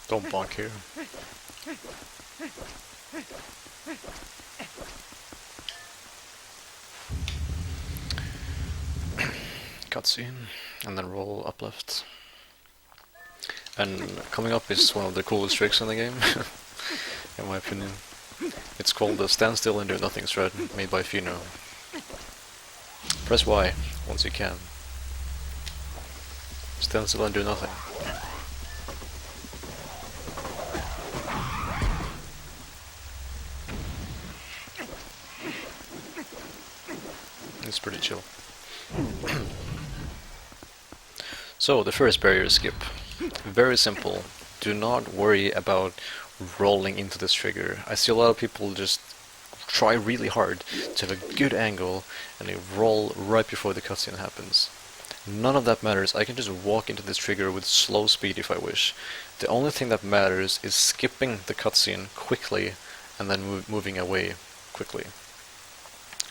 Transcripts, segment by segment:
Don't bonk here. Cutscene, and then roll up left. And coming up is one of the coolest tricks in the game, in my opinion. It's called the stand still and do nothing strat, made by Fino. Press Y once you can. Stand still and do nothing. It's pretty chill. So, the first barrier skip. Very simple. Do not worry about rolling into this trigger. I see a lot of people just try really hard to have a good angle and they roll right before the cutscene happens. None of that matters. I can just walk into this trigger with slow speed if I wish. The only thing that matters is skipping the cutscene quickly and then moving away quickly.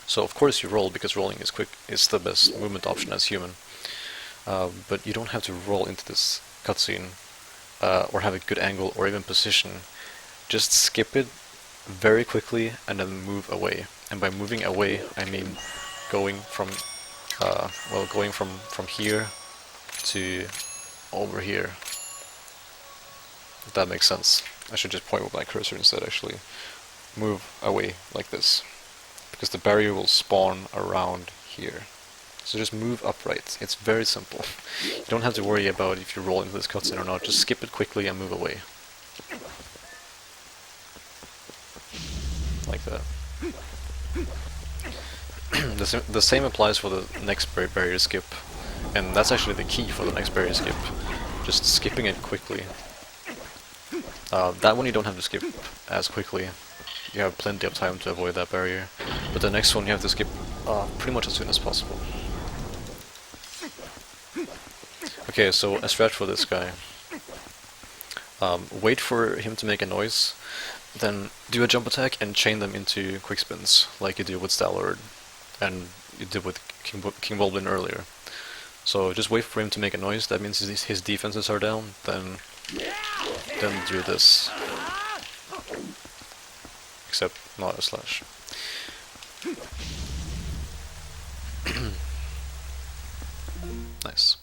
So of course you roll because rolling is the best movement option as human. But you don't have to roll into this cutscene or have a good angle or even position. Just skip it very quickly and then move away. And by moving away, I mean going from from here to over here. If that makes sense. I should just point with my cursor instead, actually. Move away like this. Because the barrier will spawn around here. So just move upright. It's very simple. You don't have to worry about if you roll into this cutscene or not. Just skip it quickly and move away. Like that. The same applies for the next barrier skip. And that's actually the key for the next barrier skip. Just skipping it quickly. That one you don't have to skip as quickly. You have plenty of time to avoid that barrier. But the next one you have to skip pretty much as soon as possible. Okay, so a strat for this guy. Wait for him to make a noise, then do a jump attack and chain them into quick spins, like you do with Stallord, and you did with King Bulblin earlier. So just wait for him to make a noise, that means his defenses are down, then do this. Except not a slash. Nice.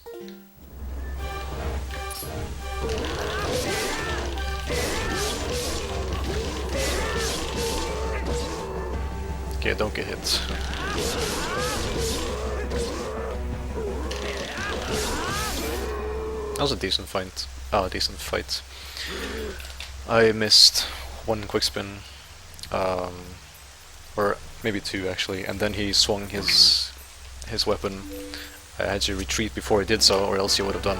Okay, don't get hit. That was a decent fight. I missed one quick spin, or maybe two actually, and then he swung his weapon. I had to retreat before he did so, or else he would have done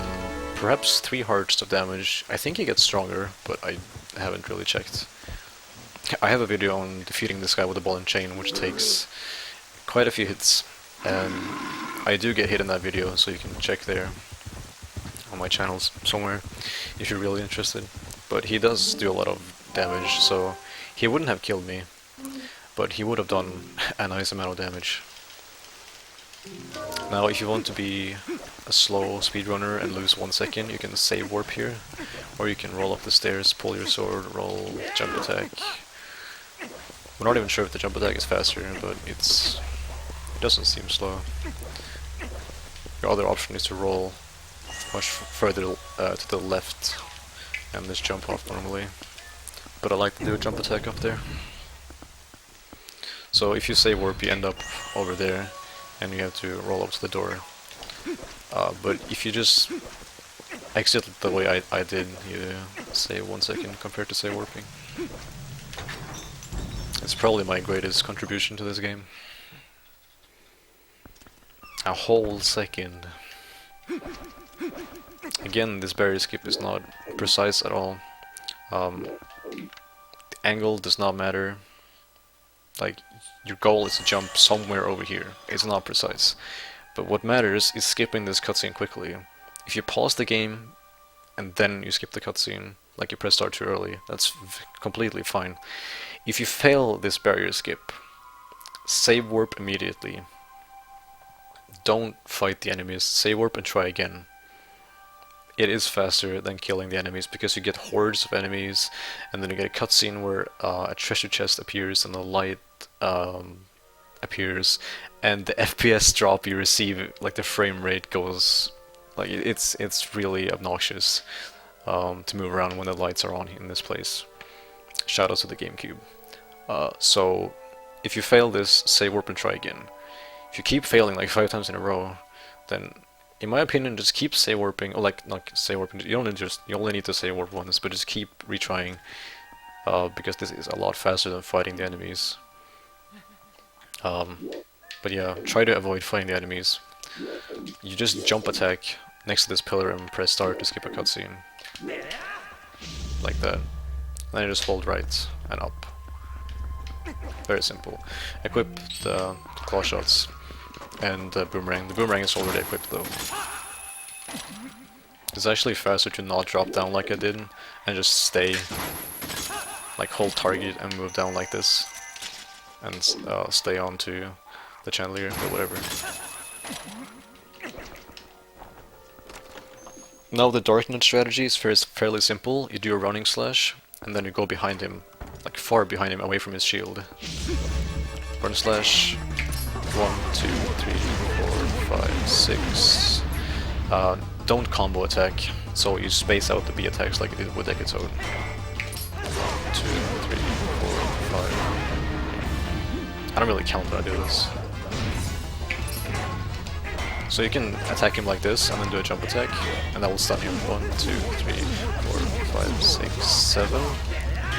perhaps 3 hearts of damage. I think he gets stronger, but I haven't really checked. I have a video on defeating this guy with a ball and chain, which takes quite a few hits, and I do get hit in that video, so you can check there on my channels somewhere if you're really interested. But he does do a lot of damage, so he wouldn't have killed me, but he would have done a nice amount of damage. Now if you want to be a slow speedrunner and lose 1 second, you can save warp here, or you can roll up the stairs, pull your sword, roll, jump attack. We're not even sure if the jump attack is faster, but it doesn't seem slow. Your other option is to roll much further to the left and just jump off normally. But I like to do a jump attack up there. So if you save warp, you end up over there, and you have to roll up to the door. But if you just exit the way I did, you save 1 second compared to save warping. It's probably my greatest contribution to this game. A whole second. Again, this barrier skip is not precise at all. The angle does not matter. Like, your goal is to jump somewhere over here. It's not precise. But what matters is skipping this cutscene quickly. If you pause the game and then you skip the cutscene, like you press start too early, that's completely fine. If you fail this barrier skip, save warp immediately. Don't fight the enemies, save warp and try again. it is faster than killing the enemies because you get hordes of enemies, and then you get a cutscene where a treasure chest appears and a light appears, and the FPS drop you receive, like the frame rate goes, like it's really obnoxious to move around when the lights are on in this place. Shout out to the GameCube. So if you fail this, save warp and try again. If you keep failing like 5 times in a row, then in my opinion just keep save warping, or like not save warping, you only need to save warp once, but just keep retrying, because this is a lot faster than fighting the enemies. But yeah, try to avoid fighting the enemies. You just jump attack next to this pillar and press start to skip a cutscene. Like that. Then you just hold right and up. Very simple. Equip the claw shots and the boomerang. The boomerang is already equipped though. It's actually faster to not drop down like I did and just stay, like hold target and move down like this, and stay on to the chandelier or whatever. Now the Dark Knight strategy is fairly simple. You do a running slash and then you go behind him, like far behind him, away from his shield. Run slash. 1, 2, 3, 4, 5, 6. Don't combo attack, so you space out the B attacks like you did with Ekatone. 1, 2, 3, 4, 5. I don't really count when I do this. So you can attack him like this and then do a jump attack, and that will stun him. 1, 2, 3, 4, 5, 6, 7.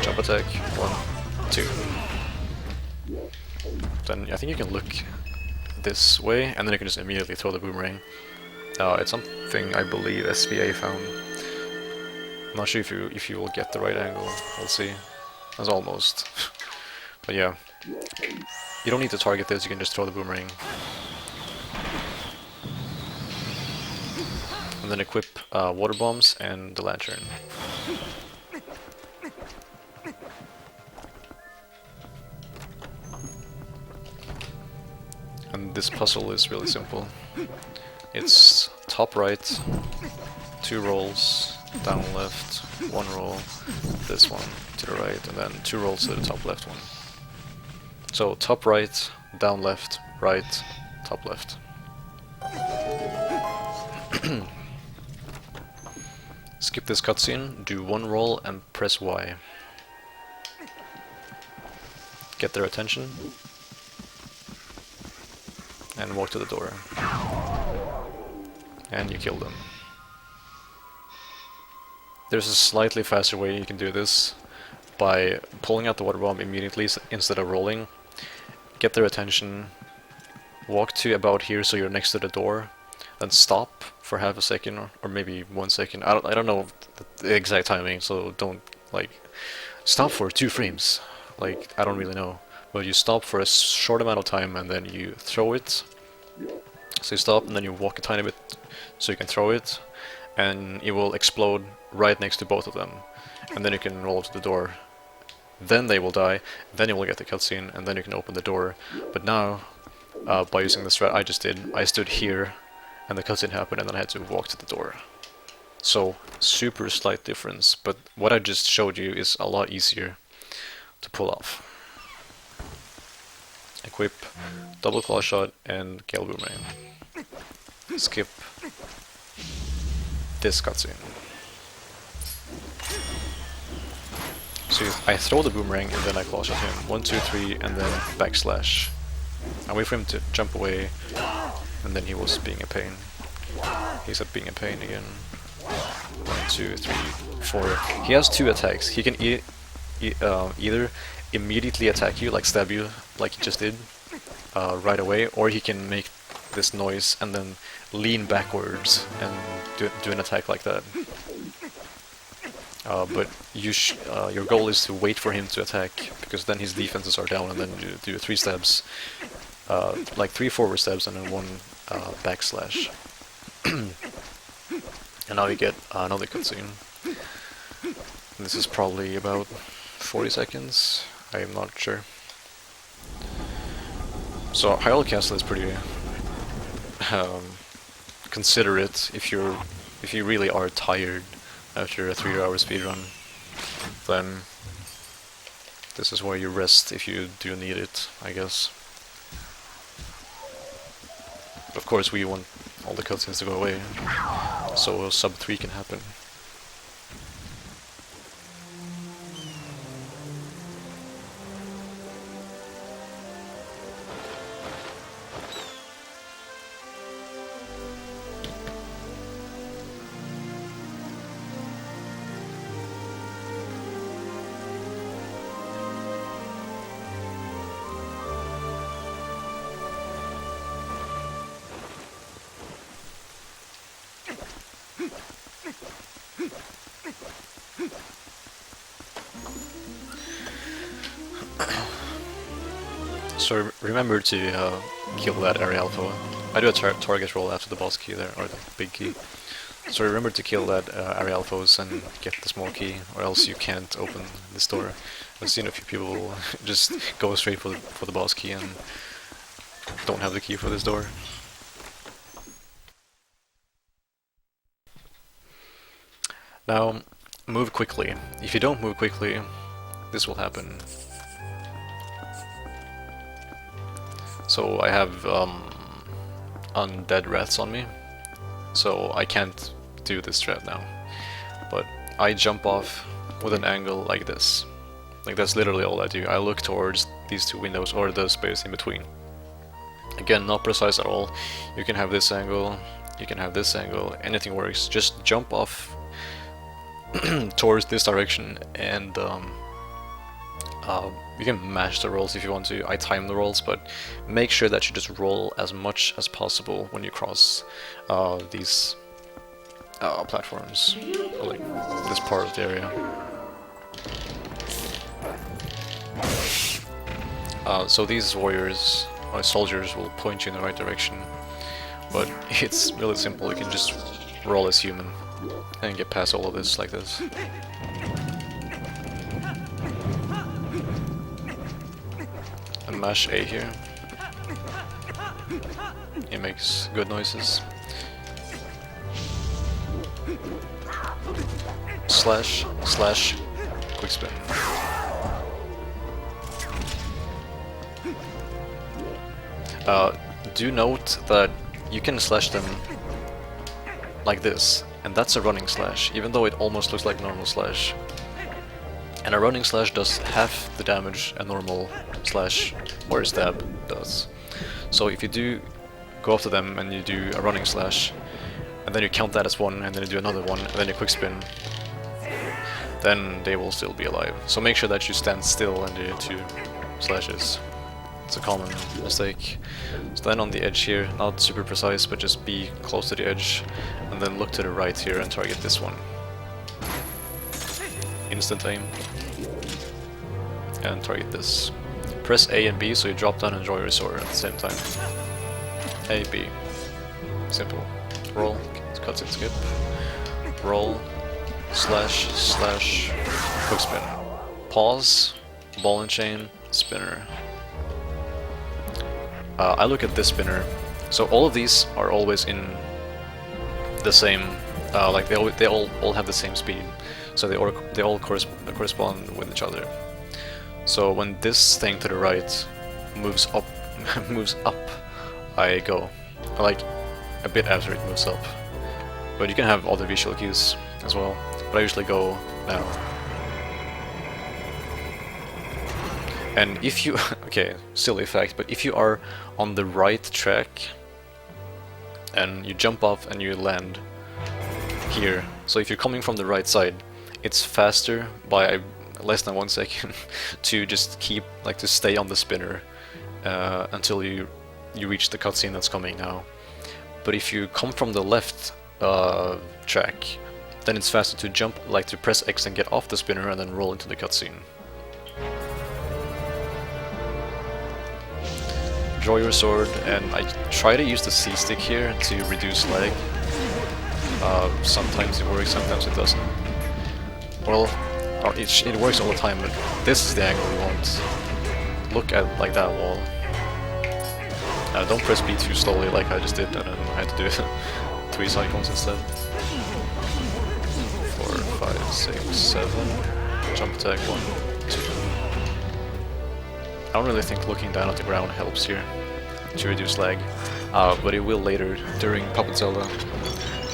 Jump attack. 1, 2. Then I think you can look this way, and then you can just immediately throw the boomerang. It's something I believe SVA found. I'm not sure if you will get the right angle. We'll see. That's almost. But yeah, you don't need to target this. You can just throw the boomerang, and then equip water bombs and the lantern. And this puzzle is really simple. It's top right, 2 rolls, down left, 1 roll, this one to the right, and then 2 rolls to the top left one. So top right, down left, right, top left. Skip this cutscene, do 1 roll and press Y. Get their attention. And walk to the door. And you kill them. There's a slightly faster way you can do this, by pulling out the water bomb immediately instead of rolling. Get their attention, walk to about here so you're next to the door, then stop for half a second or maybe 1 second. I don't know the exact timing, so don't like stop for 2 frames. Like, I don't really know. But you stop for a short amount of time and then you throw it. So you stop and then you walk a tiny bit so you can throw it, and it will explode right next to both of them. And then you can roll to the door. Then they will die, then you will get the cutscene, and then you can open the door. But now, by using the strat I just did, I stood here and the cutscene happened and then I had to walk to the door. So, super slight difference, but what I just showed you is a lot easier to pull off. Equip double claw shot and Gale Boomerang. Skip this cutscene. So I throw the boomerang and then I claw shot him. 1, 2, 3, and then backslash. I wait for him to jump away, and then he was being a pain. He's being a pain again. 1, 2, 3, 4. He has 2 attacks. He can either immediately attack you, like stab you, like he just did, right away, or he can make this noise and then lean backwards and do an attack like that. But your goal is to wait for him to attack, because then his defenses are down, and then you do 3 stabs, like 3 forward stabs and then 1 backslash. And now you get another cutscene. This is probably about 40 seconds, I'm not sure. So Hyrule Castle is pretty considerate if you're if you really are tired after a 3-hour speedrun, then this is where you rest if you do need it, I guess. Of course, we want all the cutscenes to go away, so sub 3 can happen. So remember to kill that area alpha. I do a target roll after the boss key there, or the big key. So remember to kill that area alphas and get the small key, or else you can't open this door. I've seen a few people just go straight for the boss key and don't have the key for this door. Now, move quickly. If you don't move quickly, this will happen. So I have undead rats on me, so I can't do this strat now. But I jump off with an angle like this. Like, that's literally all I do. I look towards these two windows, or the space in between. Again, not precise at all. You can have this angle, you can have this angle, anything works. Just jump off towards this direction, and you can mash the rolls if you want to. I time the rolls, but make sure that you just roll as much as possible when you cross these platforms, or like this part of the area. So these warriors, or soldiers, will point you in the right direction, but it's really simple. You can just roll as human and get past all of this like this. And mash A here. It makes good noises. Slash, slash, quick spin. Do note that you can slash them like this, and that's a running slash, even though it almost looks like normal slash. And a running slash does half the damage a normal slash or a stab does. So if you do go after them and you do a running slash, and then you count that as one, and then you do another one, and then you quick spin, then they will still be alive. So make sure that you stand still and do 2 slashes. It's a common mistake. So then on the edge here, not super precise, but just be close to the edge, and then look to the right here and target this one. Instant aim. And target this. Press A and B so you drop down and draw your sword at the same time. A, B. Simple. Roll, cutscene skip. Roll, slash, slash, quick spin. Pause, ball and chain, spinner. I look at this spinner. So all of these are always in the same, like they all have the same speed. So they all correspond with each other. So when this thing to the right moves up, I go. Like a bit after it moves up. But you can have other visual cues as well. But I usually go now. And if you, okay, silly fact, but if you are on the right track and you jump off and you land here, so if you're coming from the right side, it's faster by less than 1 second to just keep, like, to stay on the spinner until you reach the cutscene that's coming now. But if you come from the left track, then it's faster to jump, like to press X and get off the spinner and then roll into the cutscene. Draw your sword, and I try to use the C stick here to reduce lag. Sometimes it works, sometimes it doesn't. Well, it works all the time, but this is the angle you want. Look at like that wall. Don't press B too slowly like I just did, and then I had to do 3 cycles instead. 6, 7. Jump attack, 1, 2. I don't really think looking down at the ground helps here to reduce lag, but it will later during Puppet Zelda.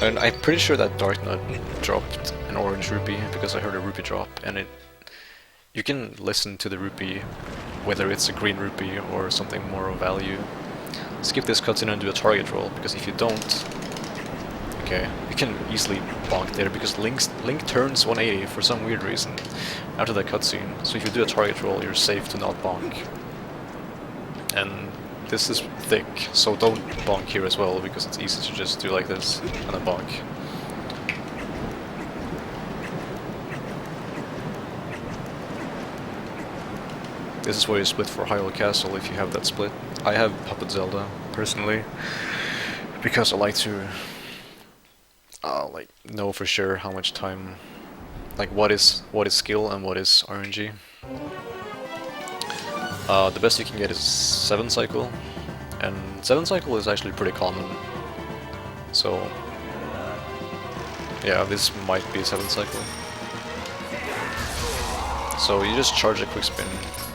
And I'm pretty sure that Dark Nut dropped an orange rupee because I heard a rupee drop, and you can listen to the rupee whether it's a green rupee or something more of value. Skip this cutscene and do a target roll, because if you don't, okay, you can easily bonk there because Link turns 180 for some weird reason after that cutscene. So if you do a target roll, you're safe to not bonk. And this is thick, so don't bonk here as well, because it's easy to just do like this and then bonk. This is where you split for Hyrule Castle if you have that split. I have Puppet Zelda, personally, because I like to like know for sure how much time, like what is skill and what is RNG. The best you can get is 7 cycle, and 7 cycle is actually pretty common. So yeah, this might be 7 cycle. So you just charge a quick spin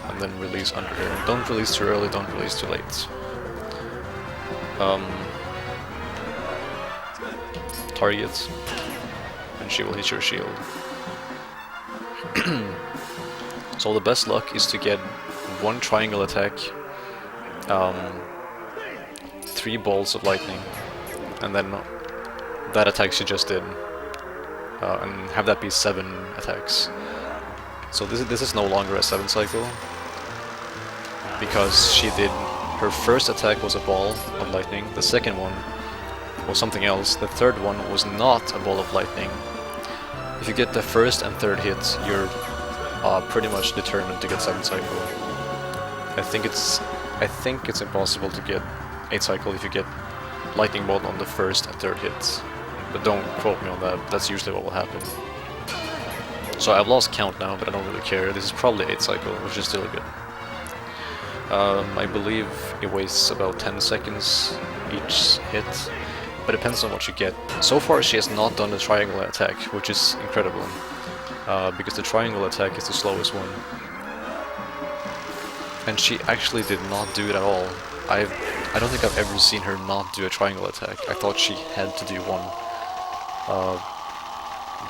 and then release under there. Don't release too early, don't release too late. Target, and she will hit your shield. So the best luck is to get 1 triangle attack, 3 bolts of lightning, and then that attack she just did, and have that be 7 attacks. So this is no longer a 7 cycle, because she did, her first attack was a ball of lightning, the second one was something else, the third one was not a ball of lightning. If you get the first and third hits, you're pretty much determined to get 7 cycle. I think it's impossible to get 8 cycle if you get lightning bolt on the first and third hits, but don't quote me on that, that's usually what will happen. So I've lost count now, but I don't really care. This is probably 8 cycle, which is still good. I believe it wastes about 10 seconds each hit, but it depends on what you get. So far she has not done the triangle attack, which is incredible, because the triangle attack is the slowest one. And she actually did not do it at all. I don't think I've ever seen her not do a triangle attack. I thought she had to do one.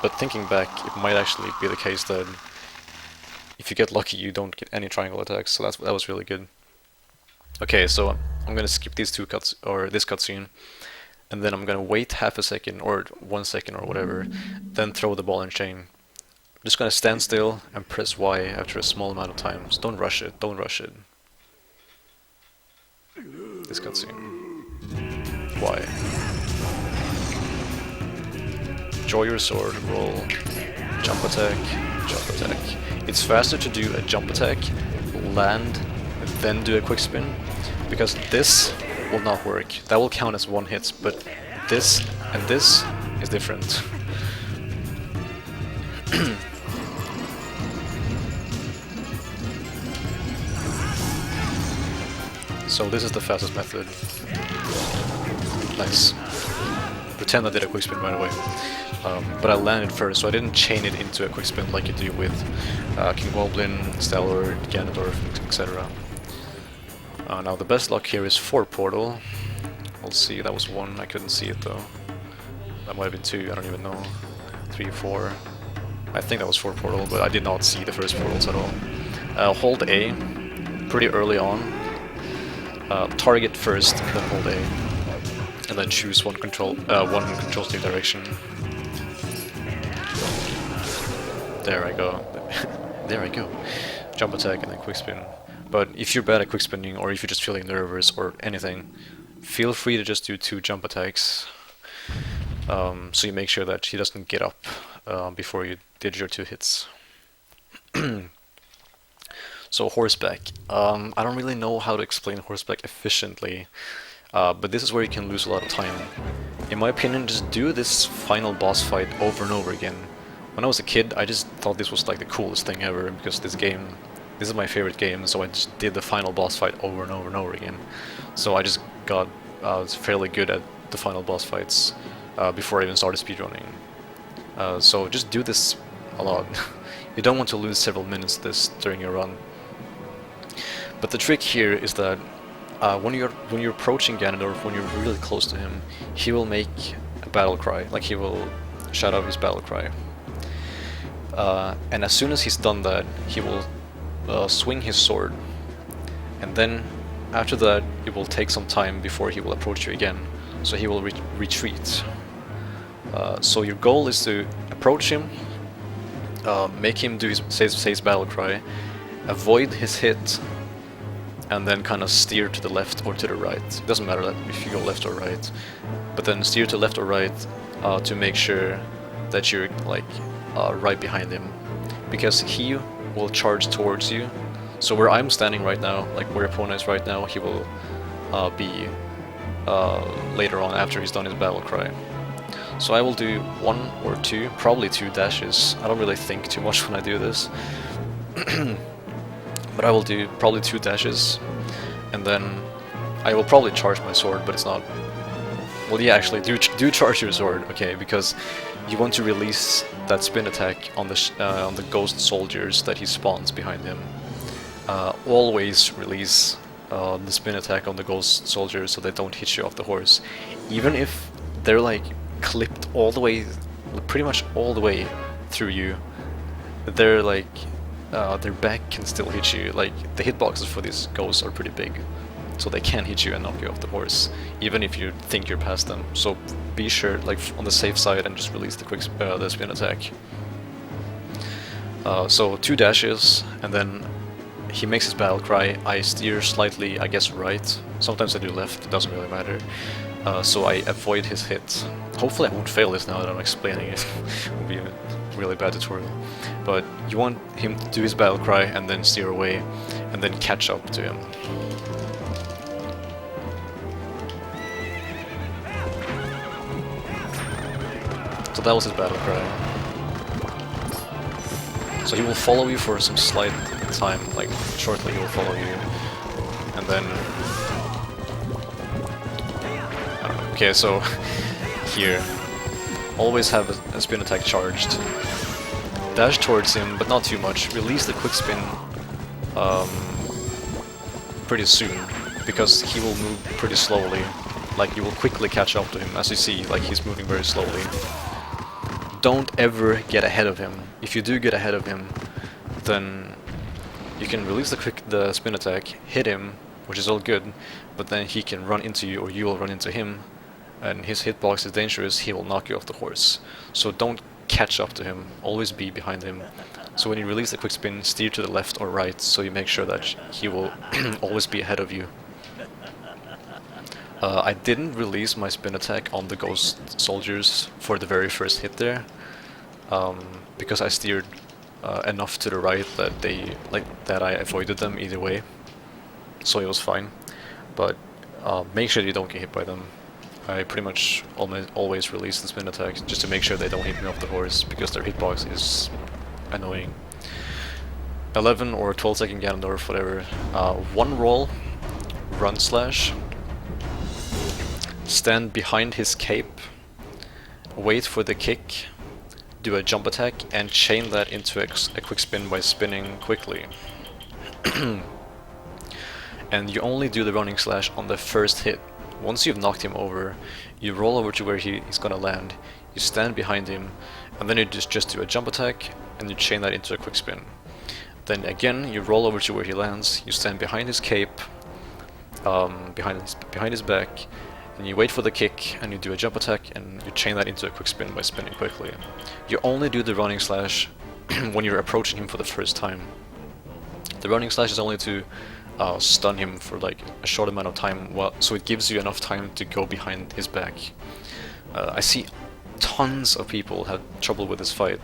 But thinking back, it might actually be the case that if you get lucky, you don't get any triangle attacks. So that was really good. Okay, so I'm gonna skip these 2 cuts, or this cutscene, and then I'm gonna wait half a second or 1 second or whatever, then throw the ball and chain. I'm just gonna stand still and press Y after a small amount of time. So don't rush it. Don't rush it. This cutscene. Y. Draw your sword, roll, jump attack, jump attack. It's faster to do a jump attack, land, and then do a quick spin, because this will not work. That will count as 1 hit, but this and this is different. So this is the fastest method. Nice. Pretend I did a quick spin right away. But I landed first, so I didn't chain it into a quick spin like you do with King Goblin, Stellar, Ganondorf, etc. Now the best luck here is 4 portal. We'll see, that was 1, I couldn't see it though. That might have been 2, I don't even know. 3, 4. I think that was 4 portal, but I did not see the first portals at all. Hold A pretty early on. Target first, then hold A. And then choose one control stick direction. There I go. There I go. Jump attack and then quick spin. But if you're bad at quick spinning, or if you're just feeling nervous or anything, feel free to just do 2 jump attacks. So you make sure that he doesn't get up before you did your 2 hits. So Horseback. I don't really know how to explain Horseback efficiently, but this is where you can lose a lot of time. In my opinion, just do this final boss fight over and over again. When I was a kid, I just thought this was like the coolest thing ever, because this is my favorite game, so I just did the final boss fight over and over and over again. So I just got fairly good at the final boss fights before I even started speedrunning. So just do this a lot. You don't want to lose several minutes of this during your run. But the trick here is that when you're approaching Ganondorf, when you're really close to him, he will make a battle cry, like he will shout out his battle cry. And as soon as he's done that, he will swing his sword, and then after that it will take some time before he will approach you again, so he will retreat. So your goal is to approach him, make him do say his battle cry, avoid his hit, and then kind of steer to the left or to the right. It doesn't matter if you go left or right, but then steer to left or right to make sure that you're like right behind him, because he will charge towards you. So where I'm standing right now, like where opponent is right now, he will be later on after he's done his battle cry. So I will do 1 or 2, probably 2 dashes. I don't really think too much when I do this. But I will do probably 2 dashes, and then I will probably charge my sword, but it's not... Well, yeah, actually, do charge your sword, okay, because you want to release that spin attack on the ghost soldiers that he spawns behind him. Always release the spin attack on the ghost soldiers so they don't hit you off the horse, even if they're like clipped all the way, pretty much all the way through you. They're like their back can still hit you. Like the hitboxes for these ghosts are pretty big, so they can hit you and knock you off the horse, even if you think you're past them. So be sure, like on the safe side, and just release the spin attack. So 2 dashes, and then he makes his battle cry. I steer slightly, I guess right. Sometimes I do left. It doesn't really matter. So I avoid his hit. Hopefully I won't fail this now that I'm explaining it. It would be a really bad tutorial. But you want him to do his battle cry and then steer away, and then catch up to him. So that was his battle cry. So he will follow you for some slight time, like shortly he will follow you, and then... I don't know. Okay, so here, always have a spin attack charged. Dash towards him, but not too much. Release the quick spin pretty soon, because he will move pretty slowly. Like you will quickly catch up to him, as you see, like he's moving very slowly. Don't ever get ahead of him. If you do get ahead of him, then you can release the spin attack, hit him, which is all good, but then he can run into you, or you will run into him, and his hitbox is dangerous. He will knock you off the horse. So don't catch up to him, always be behind him. So when you release the quick spin, steer to the left or right, so you make sure that he will always be ahead of you. I didn't release my spin attack on the ghost soldiers for the very first hit there, because I steered enough to the right that I avoided them either way, so it was fine. But make sure you don't get hit by them. I pretty much always release the spin attack just to make sure they don't hit me off the horse, because their hitbox is annoying. 11 or 12 second Ganondorf, whatever. 1 roll, run slash. Stand behind his cape, wait for the kick, do a jump attack, and chain that into a quick spin by spinning quickly. And you only do the running slash on the first hit. Once you've knocked him over, you roll over to where he's gonna land, you stand behind him, and then you just do a jump attack, and you chain that into a quick spin. Then again, you roll over to where he lands, you stand behind his cape, behind his back, and you wait for the kick, and you do a jump attack, and you chain that into a quick spin by spinning quickly. You only do the running slash when you're approaching him for the first time. The running slash is only to stun him for like a short amount of time, so it gives you enough time to go behind his back. I see tons of people have trouble with this fight,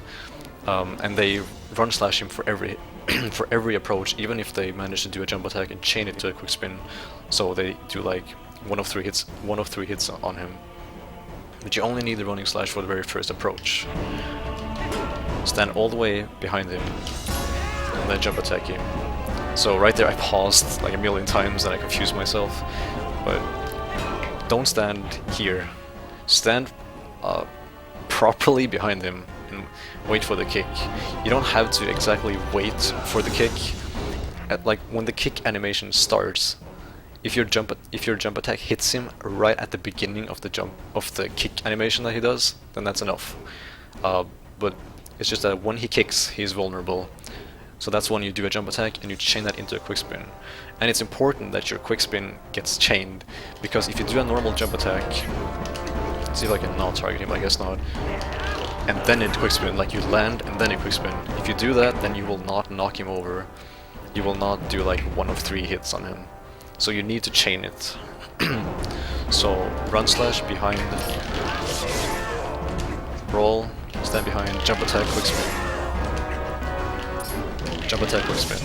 and they run slash him for every for every approach, even if they manage to do a jump attack and chain it to a quick spin. So they do like one of three hits on him. But you only need the running slash for the very first approach. Stand all the way behind him, and then jump attack him. So right there I paused like a million times and I confused myself, but don't stand here. Stand properly behind him wait for the kick. You don't have to exactly wait for the kick. Like when the kick animation starts, if your jump attack hits him right at the beginning of the kick animation that he does, then that's enough. But it's just that when he kicks, he's vulnerable. So that's when you do a jump attack and you chain that into a quick spin. And it's important that your quick spin gets chained, because if you do a normal jump attack, see if I can not target him, I guess not, and then into quick spin, like you land and then a quick spin. If you do that, then you will not knock him over. You will not do like 1 of 3 hits on him. So you need to chain it. So run slash behind, roll, stand behind, jump attack, quick spin. Jump attack, quick spin.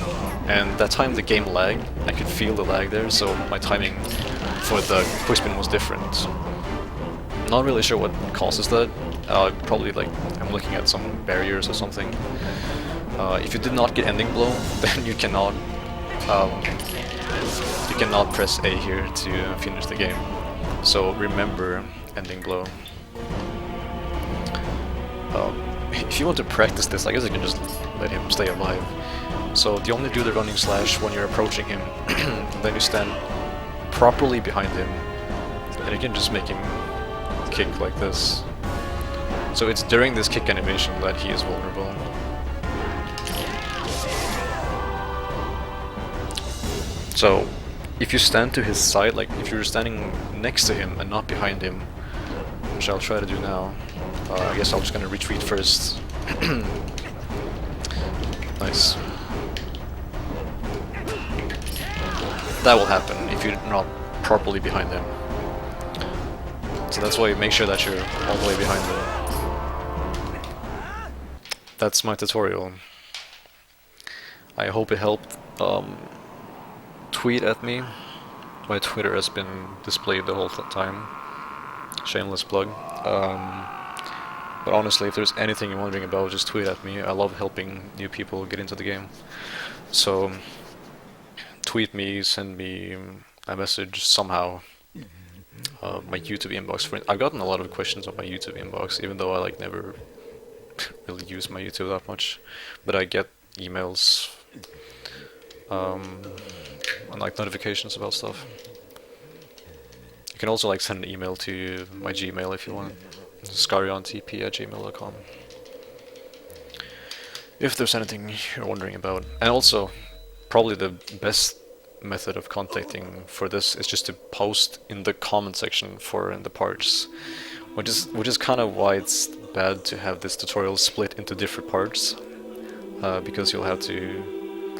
And that time the game lagged. I could feel the lag there, so my timing for the quick spin was different. Not really sure what causes that. Probably like I'm looking at some barriers or something. If you did not get ending blow, then you cannot press A here to finish the game. So remember ending blow. If you want to practice this, I guess you can just let him stay alive. So you only do the running slash when you're approaching him, then you stand properly behind him, and you can just make him kick like this. So it's during this kick animation that he is vulnerable. So if you stand to his side, like if you're standing next to him and not behind him, which I'll try to do now, I guess I'm just gonna retreat first. Nice. That will happen if you're not properly behind him. So that's why you make sure that you're all the way behind him. That's my tutorial. I hope it helped. Tweet at me. My Twitter has been displayed the whole time. Shameless plug. But honestly, if there's anything you're wondering about, just tweet at me. I love helping new people get into the game. So tweet me, send me a message somehow. My YouTube inbox. I've gotten a lot of questions on my YouTube inbox, even though I like never really use my YouTube that much. But I get emails and like notifications about stuff. You can also like send an email to my Gmail if you want. scariontp@gmail.com. If there's anything you're wondering about. And also, probably the best method of contacting for this is just to post in the comment section for the parts, which is kind of why it's bad to have this tutorial split into different parts, because you'll have to,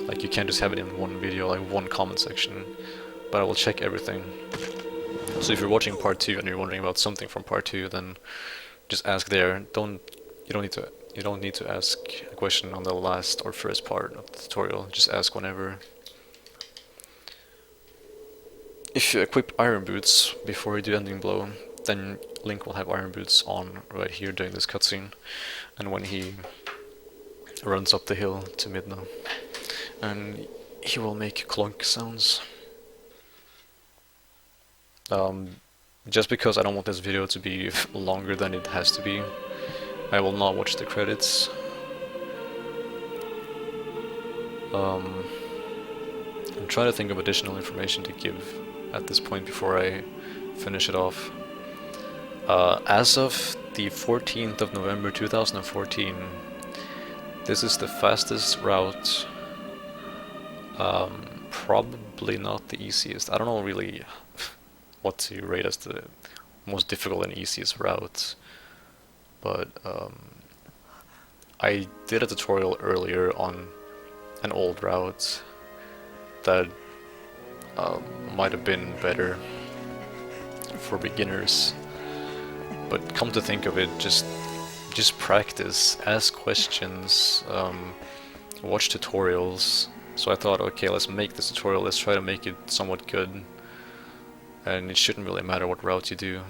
like, you can't just have it in one video, like one comment section, but I will check everything. So if you're watching part 2 and you're wondering about something from part 2, then just ask there. You don't need to ask a question on the last or first part of the tutorial. Just ask whenever. If you equip iron boots before you do ending blow, then Link will have iron boots on right here during this cutscene, and when he runs up the hill to Midna, and he will make clunk sounds. Just because I don't want this video to be longer than it has to be, I will not watch the credits. I'm trying to think of additional information to give at this point before I finish it off. As of the 14th of November 2014, this is the fastest route. Probably not the easiest. I don't know really what to rate as the most difficult and easiest route, but I did a tutorial earlier on an old route that might have been better for beginners, but come to think of it, just practice, ask questions, watch tutorials. So I thought, okay, let's make this tutorial, let's try to make it somewhat good, and it shouldn't really matter what route you do.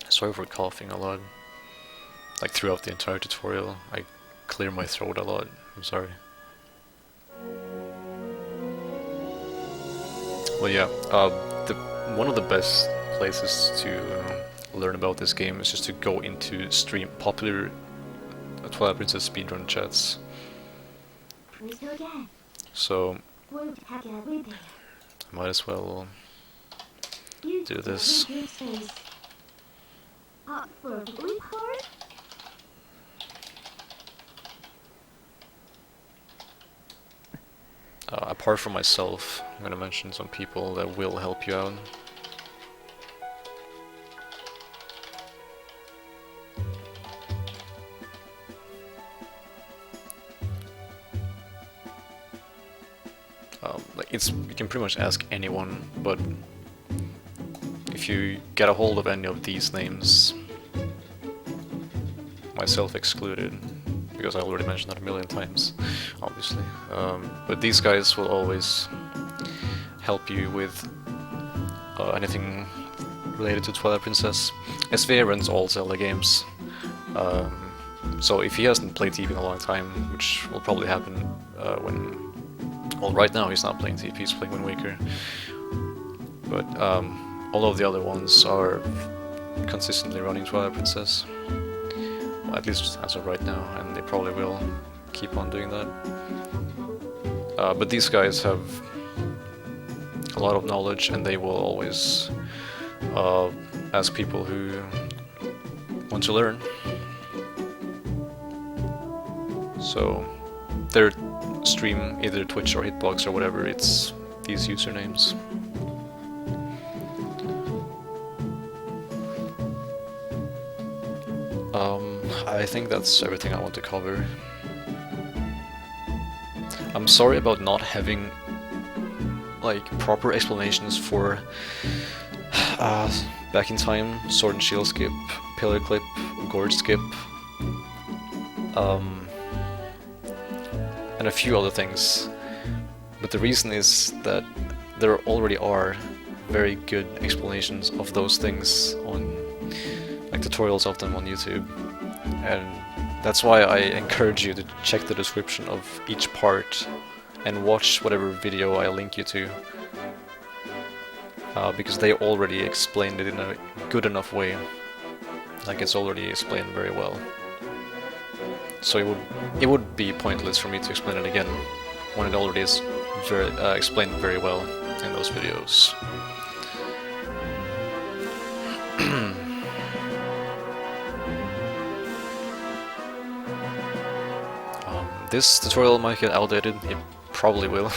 Sorry for coughing a lot, like throughout the entire tutorial. I clear my throat a lot, I'm sorry. Well, yeah, one of the best places to learn about this game is just to go into stream popular Twilight Princess speedrun chats. So I might as well do this. Apart from myself, I'm gonna mention some people that will help you out. You can pretty much ask anyone, but if you get a hold of any of these names, myself excluded, because I already mentioned that a million times, obviously. But these guys will always help you with anything related to Twilight Princess. SV runs all Zelda games, so if he hasn't played TP in a long time, which will probably happen when... Well, right now he's not playing TP, he's playing Wind Waker. But all of the other ones are consistently running Twilight Princess. Well, at least as of right now, and they probably will keep on doing that. But these guys have a lot of knowledge, and they will always ask people who want to learn. So their stream, either Twitch or Hitbox or whatever, it's these usernames. I think that's everything I want to cover. I'm sorry about not having like proper explanations for Back in Time, Sword and Shield skip, Pillar Clip, Gorge skip, and a few other things. But the reason is that there already are very good explanations of those things on, like, tutorials of them on YouTube. And that's why I encourage you to check the description of each part and watch whatever video I link you to. Because they already explained it in a good enough way. Like, it's already explained very well. So it would be pointless for me to explain it again when it already is very, explained very well in those videos. This tutorial might get outdated, it probably will.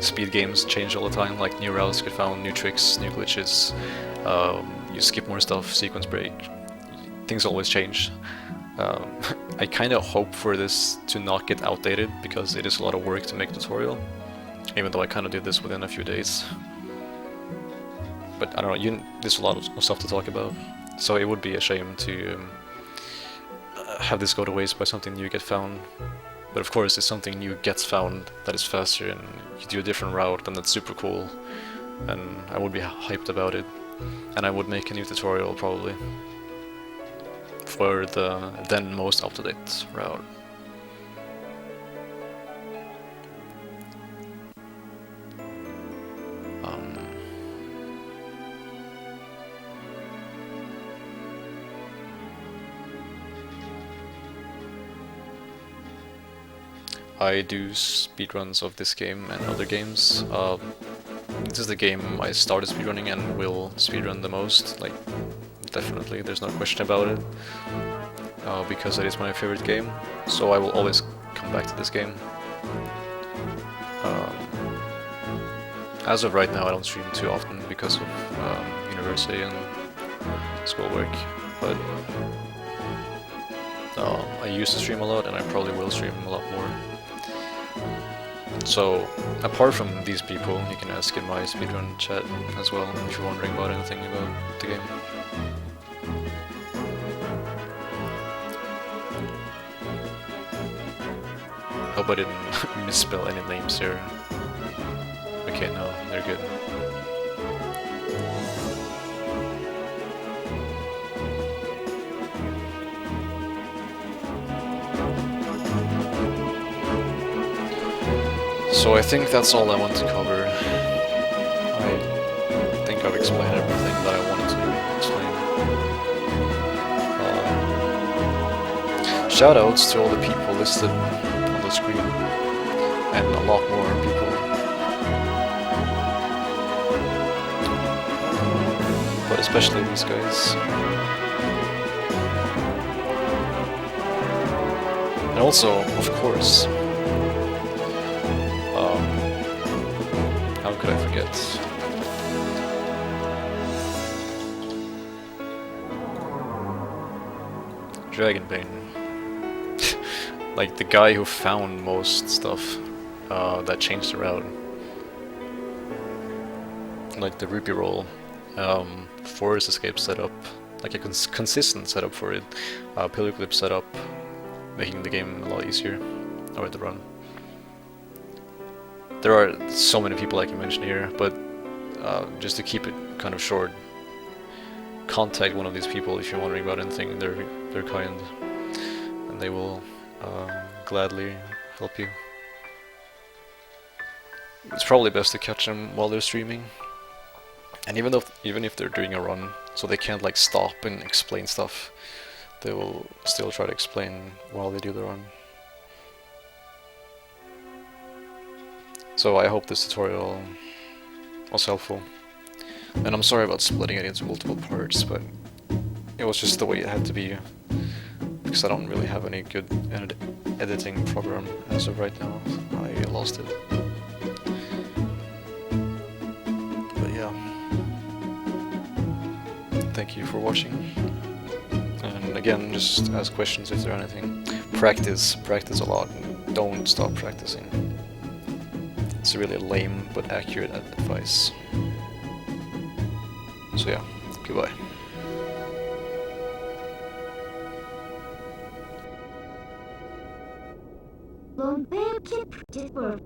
Speed games change all the time, like new routes get found, new tricks, new glitches, you skip more stuff, sequence break, things always change. I kind of hope for this to not get outdated, because it is a lot of work to make a tutorial, even though I kind of did this within a few days. But I don't know, there's a lot of stuff to talk about, so it would be a shame to have this go to waste by something new get found. But of course, if something new gets found that is faster and you do a different route, then that's super cool, and I would be hyped about it, and I would make a new tutorial probably for the then most up-to-date route. I do speedruns of this game and other games. This is the game I started speedrunning and will speedrun the most, like, definitely, there's no question about it, because it is my favorite game, so I will always come back to this game. As of right now, I don't stream too often because of university and schoolwork, but I used to stream a lot, and I probably will stream a lot more. So, apart from these people, you can ask in my speedrun chat as well if you're wondering about anything about the game. Hope I didn't misspell any names here. Okay, no, they're good. So I think that's all I want to cover. I think I've explained everything that I wanted to Shoutouts to all the people listed on the screen, and a lot more people. But especially these guys. And also, of course, how could I forget? Dragonbane. Like the guy who found most stuff that changed the route. Like the rupee roll, forest escape setup, like a consistent setup for it, pillar clip setup, making the game a lot easier, or the run. There are so many people I can mention here, but just to keep it kind of short, contact one of these people if you're wondering about anything. They're kind, and they will gladly help you. It's probably best to catch them while they're streaming, and even if they're doing a run, so they can't like stop and explain stuff, they will still try to explain while they do the run. So I hope this tutorial was helpful, and I'm sorry about splitting it into multiple parts, but it was just the way it had to be, because I don't really have any good editing program as of right now. I lost it. But yeah, thank you for watching, and again, just ask questions if there are anything. Practice a lot, don't stop practicing. It's really lame but accurate advice. So yeah, goodbye. One pair keep just for